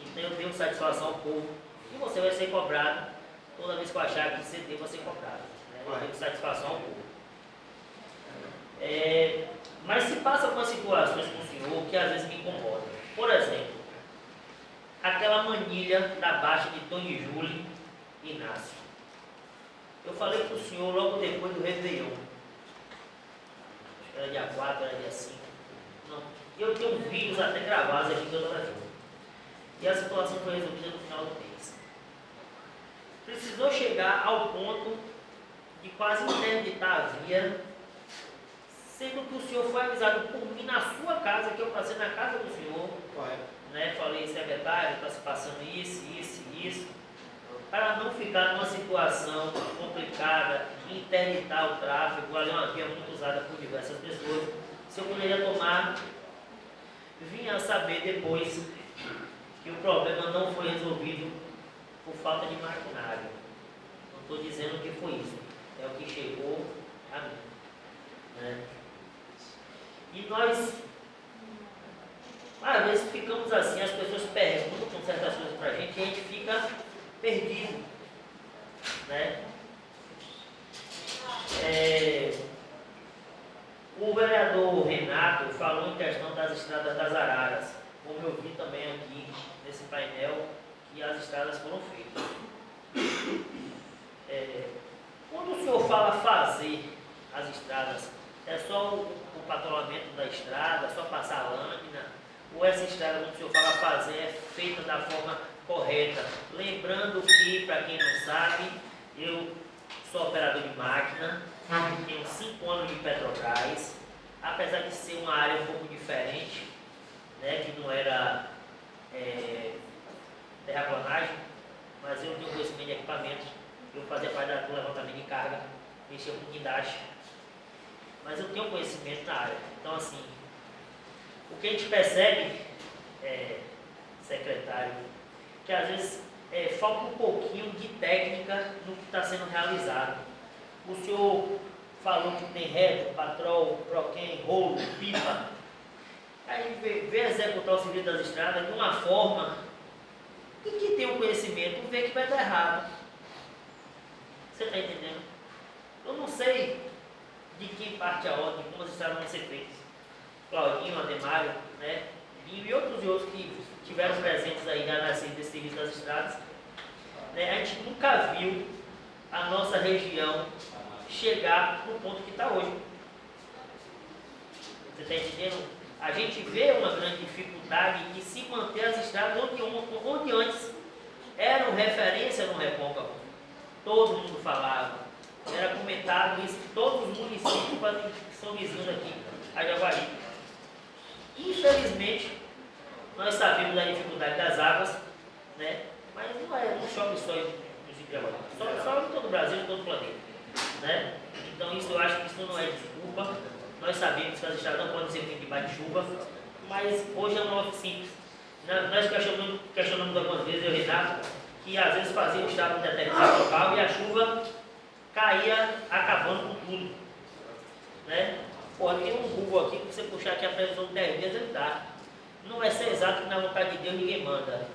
então eu tenho satisfação ao povo e você vai ser cobrado toda vez que eu achar que você deva ser cobrado, né? Eu tenho satisfação ao povo. Mas se passa algumas situações com o senhor que às vezes me incomodam. Por exemplo, aquela manilha da baixa de Tony Júlio e Inácio. Eu falei para o senhor logo depois do Réveillon. Era dia 4, era dia 5. Não. Eu tenho vídeos até gravados aqui que eu estou gravando. E a situação foi resolvida no final do mês. Precisou chegar ao ponto de quase interditar a via, sendo que o senhor foi avisado por mim na sua casa, que eu passei na casa do senhor. Né? Falei, secretário, está se passando isso, para não ficar numa situação complicada, interditar o tráfego, ali é uma via muito usada por diversas pessoas. Se eu poderia tomar, vinha a saber depois que o problema não foi resolvido por falta de maquinário. Não estou dizendo que foi isso, é o que chegou a mim. Né? E nós, às vezes, ficamos assim, as pessoas perguntam certas coisas para a gente e a gente fica perdido. Né? O vereador Renato falou em questão das estradas das Araras, como eu vi também aqui nesse painel, que as estradas foram feitas. Quando o senhor fala fazer as estradas, é só o patrulhamento da estrada, só passar a lâmina, ou essa estrada, quando o senhor fala fazer, é feita da forma correta? Lembrando que, para quem não sabe, eu sou operador de máquina, tenho 5 anos de Petrobras, apesar de ser uma área um pouco diferente, né, que não era terraplanagem, mas eu tenho conhecimento de equipamentos, eu fazia parte do levantamento de carga, mexia com guindaste, mas eu tenho conhecimento na área. Então, assim, o que a gente percebe, secretário, que às vezes falta um pouquinho de técnica no que está sendo realizado. O senhor falou que tem reto, patrol, proquem, rolo, pipa. A gente vê executar o serviço das estradas de uma forma e que tem um conhecimento, vê que vai dar errado. Você está entendendo? Eu não sei de quem parte a ordem, como as estradas vão ser feitas. Claudinho, Ademário, né? E outros que tiveram presentes aí na nascida desse serviço das estradas, né? A gente nunca viu a nossa região chegar no ponto que está hoje. Você está entendendo? A gente vê uma grande dificuldade de se manter as estradas onde antes eram referência no Recôncavo. Todo mundo falava, era comentado isso em todos os municípios que são vizinhos aqui, a Jaguari. Infelizmente, nós sabemos da dificuldade das águas, né? Mas não chove só no município de Jaguari, só em todo o Brasil, em todo o planeta. Né? Então isso, eu acho que isso não é desculpa. Nós sabemos que as estradas não podem ser feitas debaixo de chuva, mas hoje é um modo simples. Nós questionamos algumas vezes, eu e Renato, que às vezes fazia o estado de determinado local e a chuva caía acabando com tudo. Né? Pô, tem um Google aqui, que você puxar aqui a previsão de 10 dias, ele dá. Não é ser exato que na vontade de Deus ninguém manda.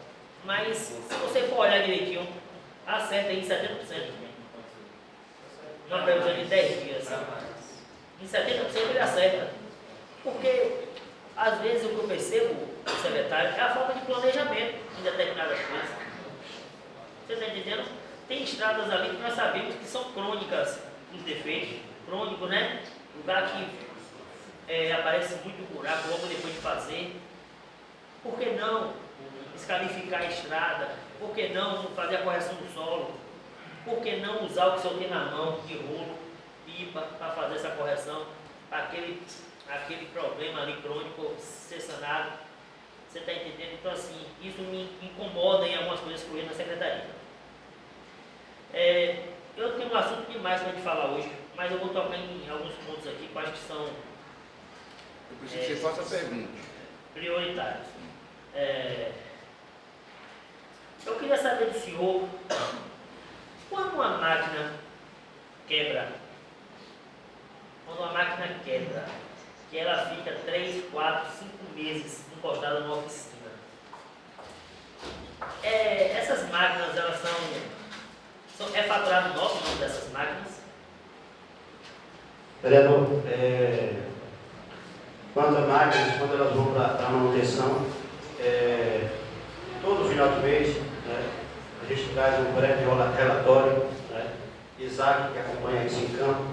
Mas se você for olhar direitinho, acerta em 70%. uma previsão de 10 dias. Em 70% ele acerta. Porque, às vezes, o que eu percebo, secretário, é a falta de planejamento em determinadas coisas. Você está entendendo? Tem estradas ali que nós sabemos que são crônicas dos defeitos, crônico, né? Lugar que aparece muito buraco logo depois de fazer. Por que não escalificar a estrada? Por que não fazer a correção do solo? Por que não usar o que o senhor tem na mão, de rolo, pipa, para fazer essa correção? Aquele problema ali crônico ser sanado. Você está entendendo? Então, assim, isso me incomoda em algumas coisas que eu vejo na secretaria. Eu tenho um assunto demais para a gente falar hoje, mas eu vou tocar em alguns pontos aqui que eu acho que são Eu preciso que você faça a pergunta. prioritários. Eu queria saber do senhor, quando uma máquina quebra, que ela fica 3, 4, 5 meses encostada numa oficina, essas máquinas, elas é faturado nosso o nome dessas máquinas? Vereador, quanto às máquinas, quando elas vão para a manutenção, todo final de mês, né, a gente traz um breve relatório, né, Isaac, que acompanha isso em campo,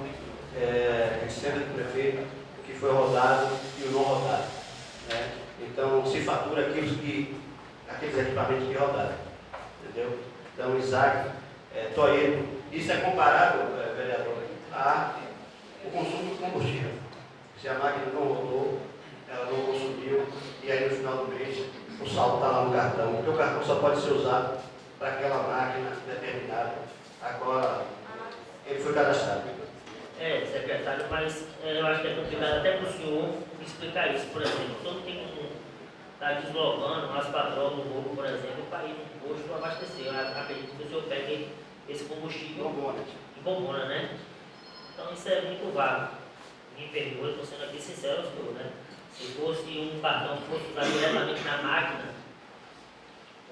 a gente senta com o prefeito, o que foi rodado e o não rodado. Né? Então, se fatura aqueles equipamentos que rodaram. Entendeu? Então, Isaac, Toedo, isso é comparado, vereador, ao consumo de combustível. Se a máquina não rodou, ela não consumiu, e aí no final do mês o saldo está lá no cartão, porque o cartão só pode ser usado para aquela máquina determinada. Agora, ele foi cadastrado. Secretário, mas eu acho que é complicado até para o senhor me explicar isso. Por exemplo, todo tem está deslocando as patroas do Roubo, por exemplo, para ir no posto abastecer. Eu acredito que o senhor pegue esse combustível em bombona, né? Então isso é muito vago. Me perdoe, estou sendo aqui sincero, senhor, né? Se fosse um cartão que fosse usado diretamente na máquina,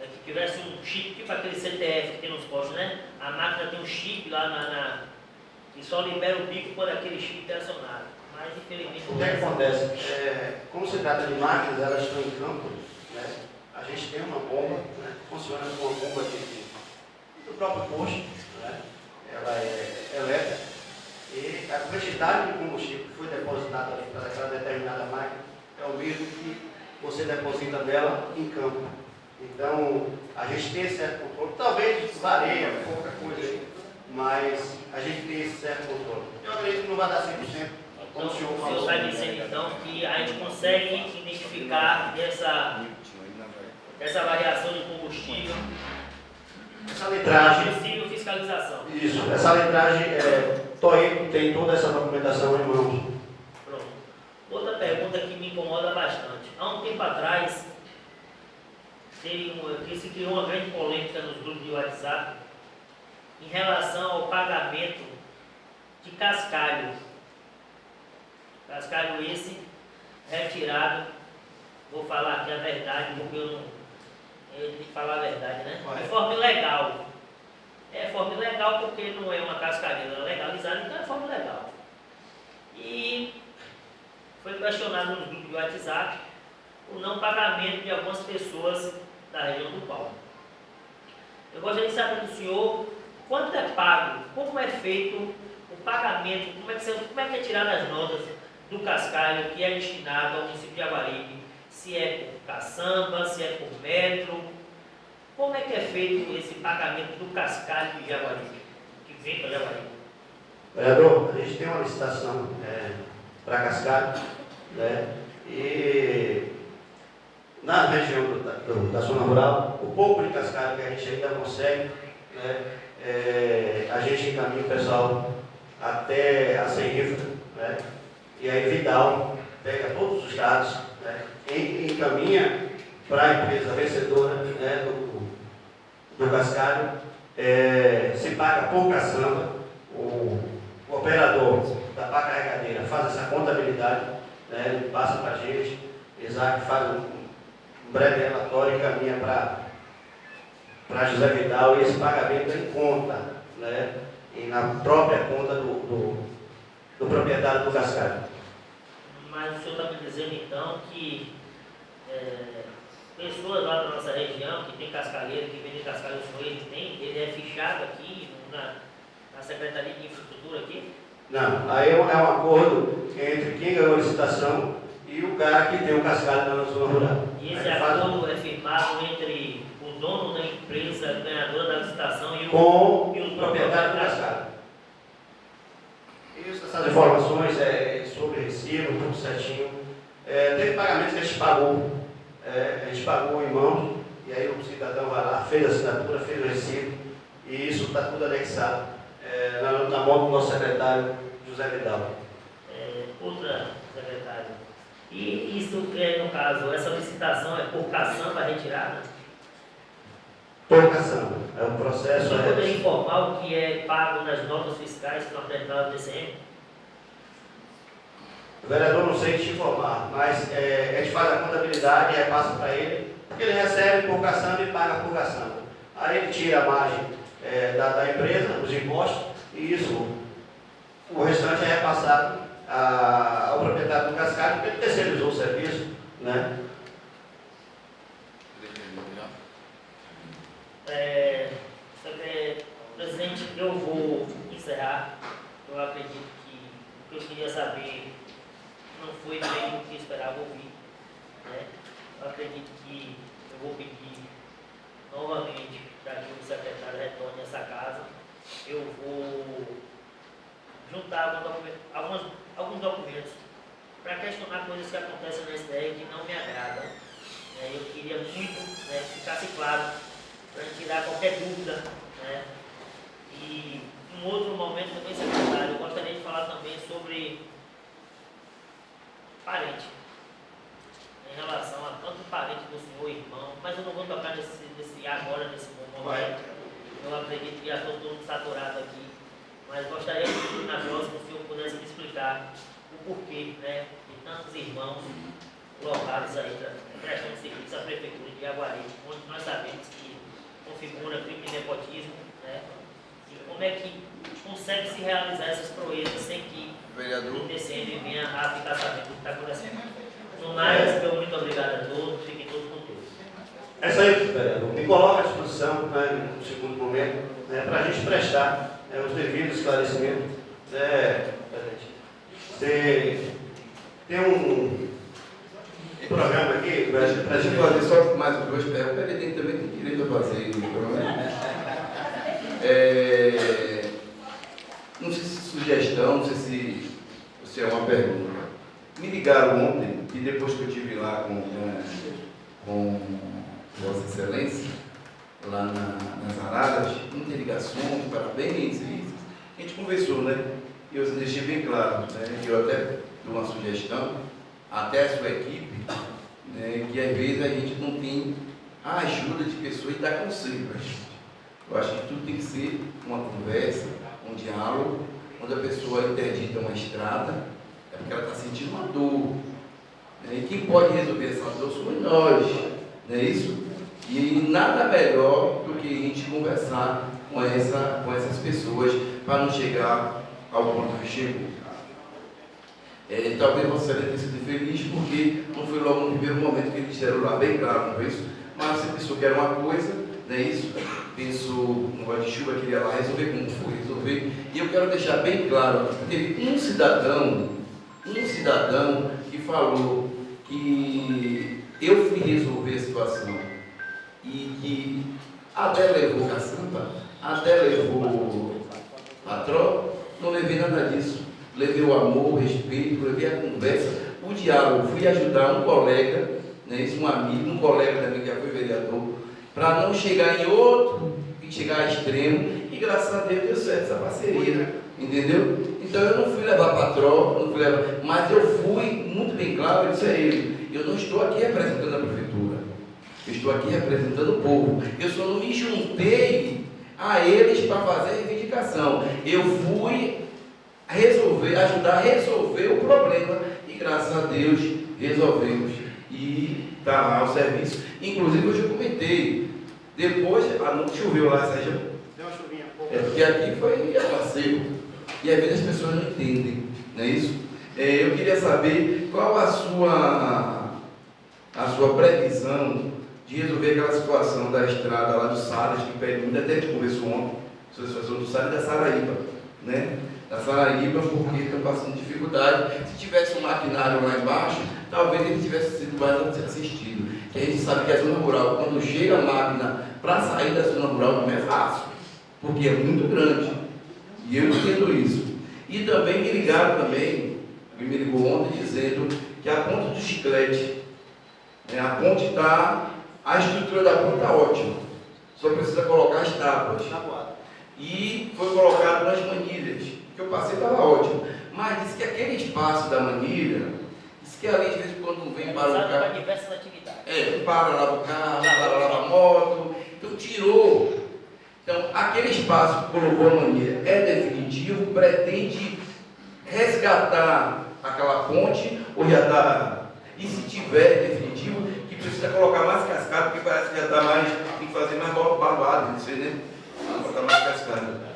que tivesse um chip, tipo aquele CTF que tem nos postos, né? A máquina tem um chip lá e só libera o bico quando aquele chip é acionado. Mas infelizmente. O que acontece? Como se trata de máquinas, elas estão em campo, né? A gente tem uma bomba, né? Funciona com uma bomba do próprio posto, né? Ela é elétrica. E a quantidade de combustível que foi depositada ali para aquela determinada máquina é o mesmo que você deposita dela em campo. Então, a gente tem esse certo controle. Talvez varia, pouca coisa aí, mas a gente tem esse certo controle. Eu acredito que não vai dar 100%. Então, o senhor está dizendo então que a gente consegue identificar essa variação de combustível, essa letragem, possível fiscalização. Isso, essa letragem, Toedo tem toda essa documentação em mãos. Pronto. Outra pergunta que me incomoda bastante. Há um tempo atrás, se criou uma grande polêmica nos grupos de WhatsApp em relação ao pagamento de cascalho. Cascalho esse retirado, vou falar aqui a verdade, porque eu tenho que falar a verdade, né? De forma ilegal. É forma ilegal porque não é uma cascalheira legalizada, então é forma ilegal. E foi questionado nos grupos de WhatsApp o não pagamento de algumas pessoas da região do Paulo. Eu gostaria de saber do senhor quanto é pago, como é feito o pagamento, como é que é tirado as notas do cascalho que é destinado ao município de Jaguaribe, se é por caçamba, se é por metro, como é que é feito esse pagamento do cascalho de Jaguaribe, que vem para Jaguaribe? Vereador, a gente tem uma licitação para cascalho, né? E na região da zona rural, o pouco de cascalho que a gente ainda consegue, né? A gente encaminha o pessoal até a Serrifra, né? E aí Vidal pega todos os dados, né? E encaminha para a empresa vencedora, né? do cascalho, se paga por caçamba, o operador da pá carregadeira faz essa contabilidade, né? Ele passa para a gente, Isaac faz um breve relatório e encaminha para José Vidal, e esse pagamento é em conta, né? e na própria conta do proprietário do cascalho. Mas o senhor está me dizendo então que pessoas lá da nossa região que tem cascalheiro, que vende cascalheiro, ele é fichado aqui na Secretaria de Infraestrutura aqui? Não, aí é um acordo entre quem ganhou a licitação e o cara que tem o cascalho na zona rural. E esse acordo é firmado entre o dono da empresa ganhadora da licitação e o proprietário do cascalho. Isso, essas informações sobre recibo, tudo certinho. Teve pagamento que a gente pagou em mão, e aí o cidadão vai lá, fez a assinatura, fez o recibo, e isso está tudo anexado na mão do nosso secretário José Vidal. Outra, secretário, e isso no caso, essa licitação é por caçamba retirada? Por caçamba, é um processo... Você poderia informar o que é pago nas notas fiscais que estão apresentadas no DCM? O vereador não sei te informar, mas a gente faz a contabilidade e repassa para ele, porque ele recebe por caçamba e paga por caçamba. Aí ele tira a margem da empresa, os impostos, e isso, o restante é repassado ao proprietário do cascalho, porque ele terceirizou o serviço, né? Presidente, eu vou encerrar. Eu acredito que o que eu queria saber não foi bem o que eu esperava ouvir. Né? Eu acredito que eu vou pedir novamente para que o secretário retorne a essa casa. Eu vou juntar alguns documentos para questionar coisas que acontecem na SDR que não me agradam. Eu queria muito que ficasse claro para tirar qualquer dúvida. Né? E em um outro momento também, secretário, eu gostaria de falar também sobre parente, em relação a tanto parente do senhor, irmão, mas eu não vou tocar agora, nesse momento. Eu acredito que já estou todo saturado aqui, mas gostaria que na próxima o senhor pudesse me explicar o porquê, né, de tantos irmãos locados aí, prestando serviço à Prefeitura de Jaguari, onde nós sabemos que configura crime de nepotismo, né, e como é que consegue se realizar essas proezas sem que o DCM venha a ficar sabendo do que está acontecendo. No mais, meu muito obrigado a todos, fiquem todos com Deus. É isso aí, vereador. Me coloca à disposição, no segundo momento, para a gente prestar os devidos esclarecimentos. Você tem um programa aqui, para a gente fazer só mais duas perguntas. O presidente também tem direito a fazer o programa. Não sei se sugestão, não sei se é uma pergunta. Me ligaram ontem, e depois que eu estive lá com Vossa Excelência, lá nas Araras, muitas ligações, parabéns, a gente conversou, né? E eu deixei bem claro, né? Eu até dou uma sugestão, até a sua equipe, né? Que às vezes a gente não tem a ajuda de pessoas e dá conselho para a gente. Eu acho que tudo tem que ser uma conversa, um diálogo, quando a pessoa interdita uma estrada, é porque ela está sentindo uma dor. Né? E quem pode resolver essa dor somos nós, não é isso? E nada melhor do que a gente conversar com essas pessoas para não chegar ao ponto que chegou. Talvez Vossa Excelência tenha sido feliz porque não foi logo no primeiro momento que eles disseram lá, bem claro, não é isso? Mas você pensou que era uma coisa, não é isso? Pensou no guarda-chuva, queria lá resolver como foi resolver. E eu quero deixar bem claro, teve um cidadão que falou que eu fui resolver a situação e que até levou caçamba, até levou patrão, não levei nada disso. Levei o amor, o respeito, levei a conversa, o diálogo. Fui ajudar um colega, né, isso, um amigo, um colega também que já foi vereador, para não chegar em outro e chegar a extremo, e graças a Deus deu certo essa parceria, entendeu? Então eu não fui levar patrão, não fui levar, mas eu fui muito bem claro, eu disse a ele, eu não estou aqui representando a prefeitura, eu estou aqui representando o povo, eu só não me juntei a eles para fazer a reivindicação, eu fui ajudar a resolver o problema, e graças a Deus resolvemos, e está lá o serviço. Inclusive, hoje eu comentei, depois, a noite choveu lá, Sérgio. Deu uma chuvinha pouco. É porque aqui foi aguaceiro. E às vezes as pessoas não entendem, não é isso? Eu queria saber qual a sua previsão de resolver aquela situação da estrada lá do Salles, que pede muito, até a gente conversou ontem, sobre a situação do Salles e da Saraíba, né? Da Saraíba, porque estão passando dificuldade. Se tivesse um maquinário lá embaixo, talvez ele tivesse sido mais assistido. Que a gente sabe que a zona rural, quando chega a máquina para sair da zona rural, não é fácil, porque é muito grande. E eu entendo isso. E também me ligaram também, me ligou ontem dizendo que a ponte do Chiclete, a ponte está, a estrutura da ponte está ótima, só precisa colocar as tábuas. E foi colocado nas manilhas, que eu passei estava ótimo. Mas disse que aquele espaço da manilha, disse que ali de vez em quando vem para o carro. Para diversas atividades. Para lavar o carro, para lavar a moto. Então tirou. Então, aquele espaço que colocou a manilha é definitivo, pretende resgatar aquela ponte, ou já está. E se tiver definitivo, que precisa colocar mais cascada, porque parece que já está mais, tem que fazer mais barbado, não sei, né? Botar mais cascada.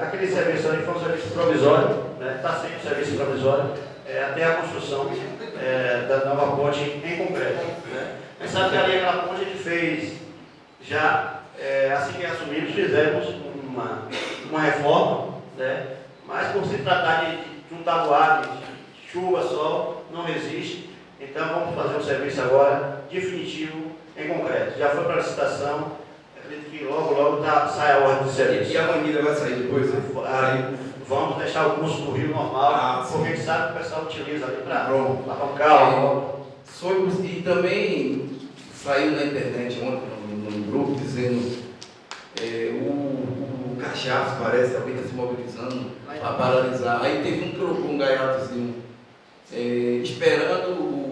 Aquele serviço ali foi um serviço provisório, está sendo um serviço provisório, até a construção da nova ponte em concreto. Mas sabe que ali aquela ponte a gente fez já, assim que assumimos, fizemos uma reforma, mas por se tratar de um tabuado, de chuva, sol, não resiste. Então vamos fazer um serviço agora definitivo em concreto. Já foi para a licitação, acredito que logo sai a ordem de serviço. E a manilha vai sair depois? Vamos deixar o curso do rio normal, porque a gente sabe que o pessoal utiliza ali para lavar o carro. E também saiu na internet ontem, num grupo, dizendo o cachaço, parece, alguém está se mobilizando para paralisar. Aí teve um que colocou um gaiatozinho, esperando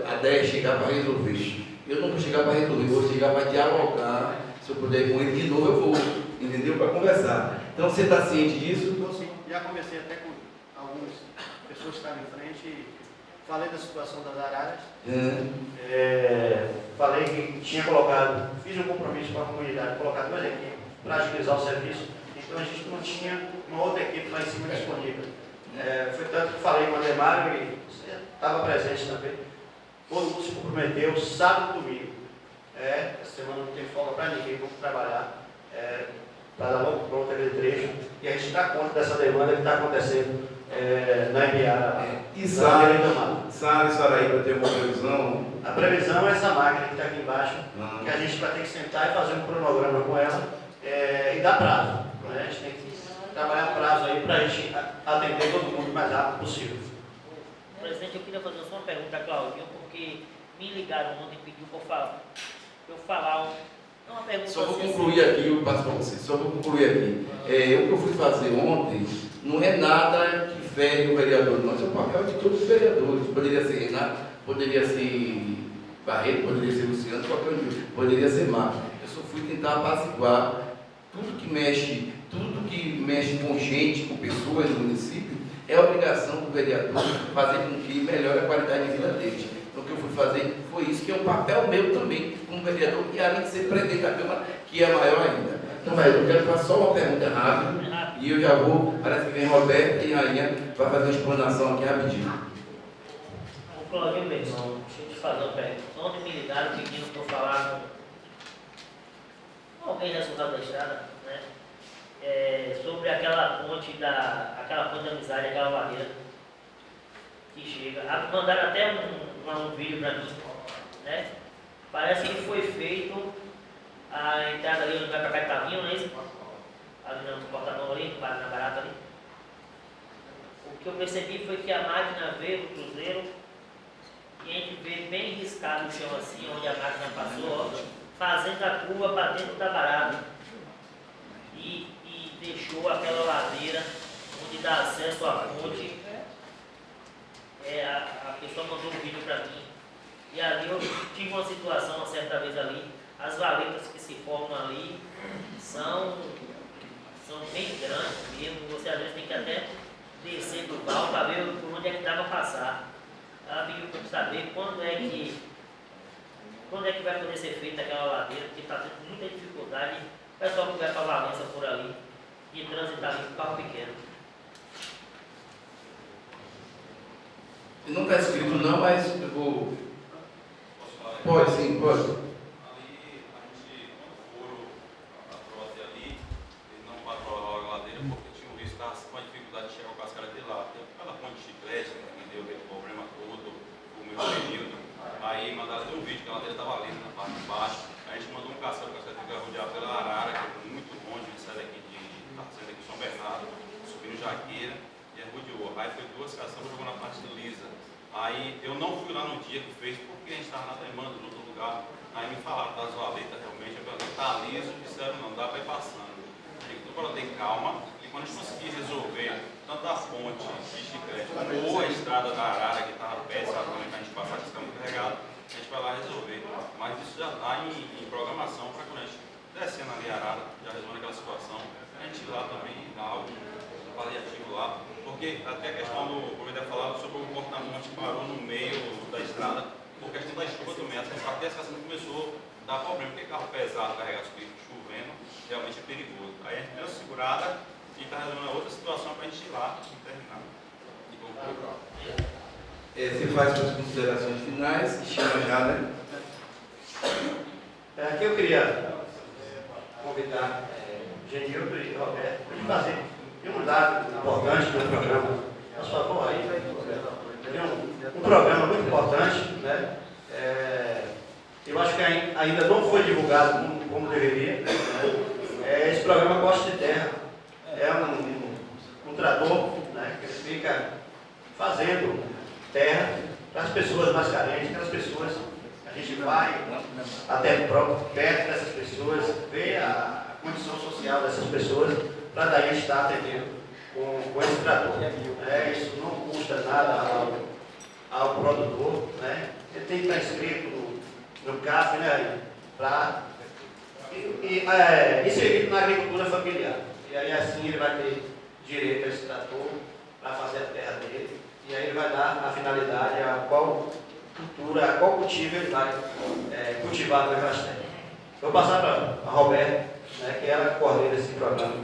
a 10 chegar para resolver. Eu não vou chegar para resolver, vou chegar para dialogar. Se eu puder ir com ele de novo, eu vou, entendeu? Para conversar. Então você está ciente disso? Então, sim, já conversei até com algumas pessoas que estavam em frente, falei da situação das araras. Falei que tinha colocado, fiz um compromisso com a comunidade, colocar 2 equipes para agilizar o serviço. Então a gente não tinha uma outra equipe lá em cima disponível. Foi tanto que falei com o Ademar e você estava presente também. Todo mundo se comprometeu, sábado e domingo. Essa semana não tem folga para ninguém, vamos trabalhar para dar logo pronto aquele trecho. E a gente dá conta dessa demanda que está acontecendo na Ibiara. E Saraíba tem uma previsão? A previsão é essa máquina que está aqui embaixo, que a gente vai ter que sentar e fazer um cronograma com ela e dar prazo. A gente tem que trabalhar prazo aí para a gente atender todo mundo o mais rápido possível. Presidente, eu queria fazer só uma pergunta a Claudinho, porque me ligaram ontem e pediu para eu falar uma pergunta. Só vou concluir aqui, eu passo para você. Só vou concluir aqui. O que eu fui fazer ontem não é nada que fere o vereador, não. Isso é o papel de todos os vereadores. Poderia ser Renato, poderia ser Barreto, poderia ser Luciano, qualquer um, poderia ser Marcos. Eu só fui tentar apaziguar tudo que mexe com gente, com pessoas no município. É obrigação do vereador fazer com que melhore a qualidade de vida deles. Então, o que eu fui fazer foi isso, que é um papel meu também, como vereador, e além de ser presidente da Câmara, que é maior ainda. Então, eu quero fazer só uma pergunta rápida, e eu já vou, parece que vem Roberto e a Rainha vai fazer uma explanação aqui rapidinho. Ô Claudinho, meu irmão, deixa eu te fazer uma pergunta. Ontem me ligaram pedindo para eu falar com alguém responsável da estrada, né? Sobre aquela ponte da amizade, aquela ladeira que chega. Mandaram até um vídeo para mim, né? Parece que foi feito a entrada ali onde vai para Caetavinho, não é isso? Ali no porta-mão ali, na barata ali. O que eu percebi foi que a máquina veio do cruzeiro e a gente vê bem riscado o chão assim, onde a máquina passou, ó, fazendo a curva para dentro da barata. E deixou aquela ladeira onde dá acesso à ponte. A pessoa mandou um vídeo para mim. E ali eu tive uma situação, uma certa vez ali, as valetas que se formam ali são bem grandes mesmo. Você às vezes tem que até descer do pau para ver por onde é que dá para passar. Ela pediu para saber quando é que vai poder ser feita aquela ladeira, porque está tendo muita dificuldade pessoal que vai para Valença por ali, e transitar ali com carro pequeno. Não está escrito não, mas eu vou... Pode sim, pode. Aí mandaram até um vídeo que a ladeira estava ali na parte de baixo. A gente mandou um cascalho que teve que rodear pela Arara, que é muito longe, a gente sai daqui de São Bernardo, subindo Jaqueira e rodeou. Aí foi 2 caçambas jogou na parte lisa. Aí eu não fui lá no dia que fez, porque a gente estava na demanda em outro lugar. Aí me falaram das valetas realmente, eu falei, tá liso, disseram não, dá para ir passando. Então para ter calma, e quando a gente conseguir resolver tanto a ponte de chiclete ou a estrada da Arara que estava perto, sabe, que a gente passar com esse caminho carregado, a gente vai lá resolver. Mas isso já está em programação para quando a gente descendo ali a Arara, já resolvendo aquela situação, a gente ir lá também, dar algo paliativo lá, porque até a questão do, como ele falava sobre o corta-monte que parou no meio da estrada, por questão da chuva também, até a estação começou a dar problema, porque carro pesado, carregado chovendo, realmente é perigoso. Aí a gente deu uma segurada e está resolvendo outra situação para a gente ir lá e terminar. Você faz suas considerações finais e chama já, né? Aqui eu queria convidar Genildo e Roberto para fazer um dado importante do programa. Por favor, aí. Um programa muito importante, né? Eu acho que ainda não foi divulgado como deveria. Né? Esse programa Costa de Terra é um trator, né, que fica fazendo terra para as pessoas mais carentes, aquelas pessoas, a gente vai até perto dessas pessoas, vê a condição social dessas pessoas, para daí a gente estar atendendo com esse trator. Isso não custa nada ao produtor, né? Ele tem que estar inscrito no CAF, né, para inserido na agricultura familiar. E aí assim ele vai ter direito a esse trator para fazer a terra dele. E aí ele vai dar a finalidade a qual cultura, a qual cultivo ele vai cultivar naquelas terras. Vou passar para a Roberta, né, que ela coordena esse programa.